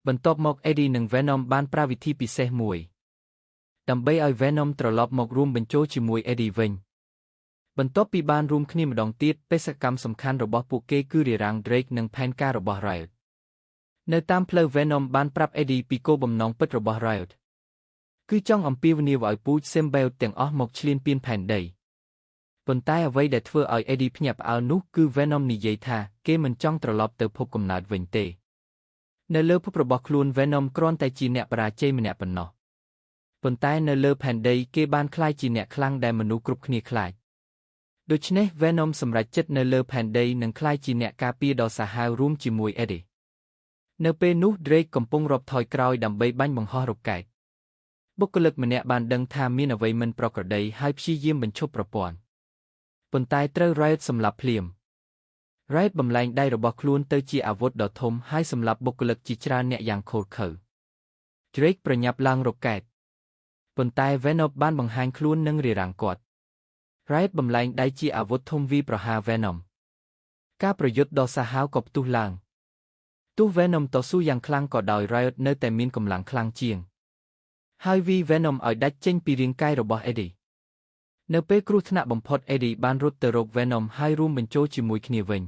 បន្ទាប់មក Eddie និង Venom បានប្រើវិធីពិសេសមួយដើម្បីឲ្យ Venom ត្រឡប់មករួមបញ្ចូលជាមួយ Eddie វិញបន្ទាប់ពីបានរួមគ្នាម្ដងទៀតបេសកកម្មសំខាន់របស់ពួកគេគឺរារាំង Drake និងផែនការរបស់ Riot នៅតាមផ្លូវ Venom បានប្រាប់ Eddie ពីគោលបំណងពិតរបស់ Riot គឺចង់អំពាវនាវឲ្យពូជ Symbiote ទាំងអស់មកឈ្លានពានផែនដីប៉ុន្តែអ្វីដែលធ្វើឲ្យ Eddie ភ្ញាក់ផ្អើលនោះគឺ Venom និយាយថាគេមិនចង់ត្រឡប់ទៅភពកំណើតវិញទេនៅលើភពរបស់ខ្លួន Venom គ្រាន់តែជាអ្នកបរាជ័យម្នាក់ប៉ុណ្ណោះប៉ុន្តែនៅលើផែនដីគេបានក្លាយជាអ្នកខ្លាំងដែលមនុស្សគ្រប់គ្នាខ្លាចដូច្នេះ Venom សម្រេចចិត្តនៅលើផែនដីនឹងក្លាយជាអ្នកការពារដ៏សាហាវរួមជាមួយ Eddie នៅពេលនោះ Drake កំពុងរាប់ថយក្រោយដើម្បីបាញ់បង្ហោះរ៉ុកែតបុគ្គលិកម្នាក់បានដឹងថាមានអ្វីមិនប្រក្រតីហើយព្យាយាមបញ្ឈប់ប្រព័ន្ធប៉ុន្តែត្រូវ Riot សម្លាប់ភ្លាម Riot បំលែងដៃរបស់ខ្លួនទៅជាអាវុធដ៏ធំហើយសម្លាប់បុគ្គលិកជាច្រើនអ្នកយ៉ាងឃោរឃៅ Drake ប្រញាប់ឡើងរ៉ុកែតប៉ុន្តែ Venom បានបង្ហាញខ្លួននិងរារាំងគាត់ Riot បំលែងដៃជាអាវុធធំវាយប្រហារ Venom ការប្រយុទ្ធដ៏សាហាវក៏ផ្ទុះឡើងទោះ Venom តស៊ូយ៉ាងខ្លាំងក៏ដោយ Riot នៅតែមានកម្លាំងខ្លាំងជាងហើយវាយ Venom ឲ្យដាច់ចេញពីរាងកាយរបស់ Eddie នៅពេលគ្រោះថ្នាក់បំផុត Eddie បានរត់ទៅរក Venom ហើយរួមបញ្ចូលជាមួយគ្នាវិញ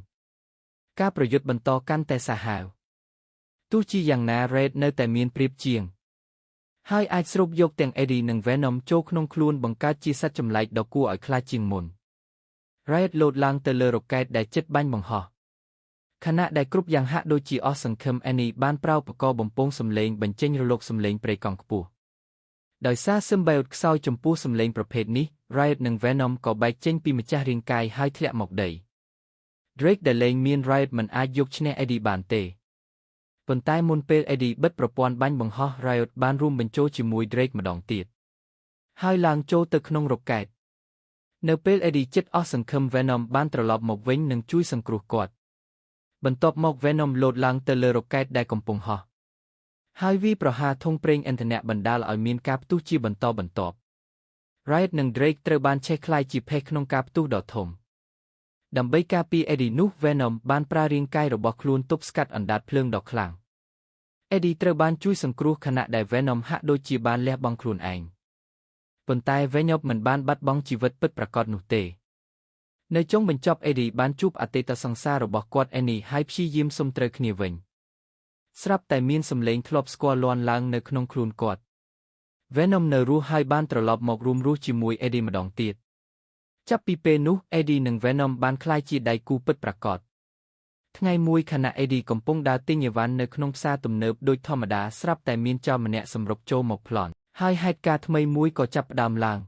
ការប្រយុទ្ធបន្តកាន់តែសាហាវទោះជាយ៉ាងណា Riot នៅតែមានប្រៀបជាងហើយអាចស្រូបយកទាំង Eddie និង Venom ចូលក្នុងខ្លួនបង្កើតជាសត្វចម្លែកដ៏គួរឲ្យខ្លាចជាងមុន Riot លោតឡើងទៅលើរ៉ុកែតដែលជិតបាញ់បង្ហោះខណៈដែលគ្រប់យ៉ាងហាក់ដូចជាអស់សង្ឃឹម Annie បានប្រើឧបករណ៍បំពងសំឡេងបញ្ចេញរលកសំឡេងព្រៃកង់ខ្ពស់ដោយសារ Symbiote ខ្សោយចំពោះសំឡេងប្រភេទនេះ Riot និង Venom ក៏បែកចេញពីម្ចាស់រាងកាយហើយធ្លាក់មកដី Drake ដែលលែងមាន Riot មិនអាចយកឈ្នះ Eddie បានទេប៉ុន្តែមុនពេល Eddie បិទប្រព័ន្ធបាញ់បង្ហោះ Riot បានរួមបញ្ចូលជាមួយ Drake ម្ដងទៀតហើយឡើងចូលទៅក្នុងរ៉ុកែតនៅពេល Eddie ជិតអស់សង្ឃឹម Venom បានត្រឡប់មកវិញនិងជួយសង្គ្រោះគាត់បន្ទាប់មក Venom លោតឡើងទៅលើរ៉ុកែតដែលកំពុងហោះហើយវាយប្រហារធុងប្រេងឥន្ធនៈបណ្ដាលឲ្យមានការផ្ទុះជាបន្តបន្ទាប់ Riot និង Drake ត្រូវបានឆេះក្លាយជាភេសក្នុងការផ្ទុះដ៏ធំដើម្បីការពារ Eddie នោះ Venom បានប្រើរាងកាយរបស់ខ្លួនទប់ស្កាត់អណ្ដាតភ្លើងដ៏ខ្លាំង Eddie ត្រូវបានជួយសង្គ្រោះខណៈដែល Venom ហាក់ដូចជាបានលះបង់ខ្លួនឯងប៉ុន្តែ Venom មិនបានបាត់បង់ជីវិតពិតប្រាកដនោះទេនៅចុងបញ្ចប់ Eddie បានជួបអតីតសង្សាររបស់គាត់ Annie ហើយព្យាយាមសុំត្រូវគ្នាវិញស្រាប់តែមានសម្លេងធ្លាប់ស្គាល់លាន់ឡើងនៅក្នុងខ្លួនគាត់ Venom នៅរស់ហើយបានត្រឡប់មករួមរស់ជាមួយ Eddie ម្ដងទៀតចាប់ពីពេលនោះ Eddie និង Venom បានក្លាយជាដៃគូពិតប្រាកដថ្ងៃមួយខណៈ Eddie កំពុងដើរទិញអីវ៉ាន់នៅក្នុងផ្សារទំនើបដូចធម្មតាស្រាប់តែមានចោរម្នាក់សម្រុកចូលមកប្លន់ហើយហេតុការណ៍ថ្មីមួយក៏ចាប់ផ្ដើមឡើង